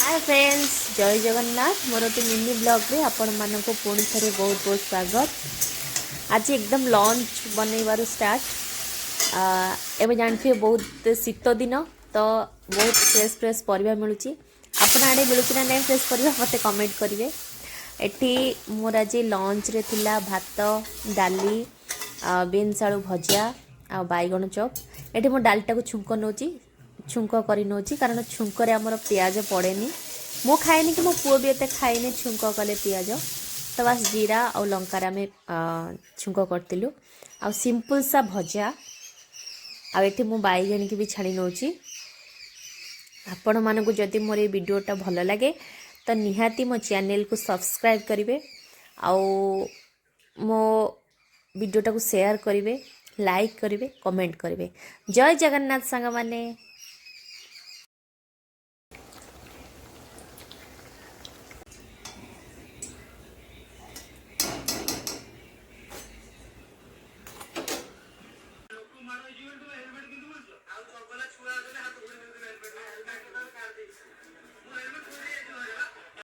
Hi friends, जय जगन्नाथ। मोर गोटे mini blog रे आपण मानक पुणी थे बहुत बहुत स्वागत। आज एकदम लंच बनइबार स्टार्ट। एवं जानते बहुत शीत दिन तो बहुत फ्रेश फ्रेश परिया मिलूँ। आपण आड़े मिलूँ ना नहीं फ्रेश परिया मत कमेंट करेंगे। एटी मोर आज लंच रे थिला भात डाली बीन्स आलू भजिया आ बैगण चॉप। एटी मो डालटा को छुंक नौची छुंक कर नौची कारण छुंक आमर पियाज पड़ेनी। मो खाएनी कि मो पुओ भी एत खाएनी छुंक कले पियाज। तो बस जीरा और लंकार आम छुंक करूँ आ सिंपल सा भजा आठी मु बैगण की भी छाड़ी नौची। आपण मानक जदि मोर ये वीडियोटा भल लगे तो निहाती मो चैनल को सब्सक्राइब करेंगे आउ मो वीडियोटा को शेयर करेंगे, लाइक करेंगे, कमेंट करेंगे। जय जगन्नाथ सांग माने।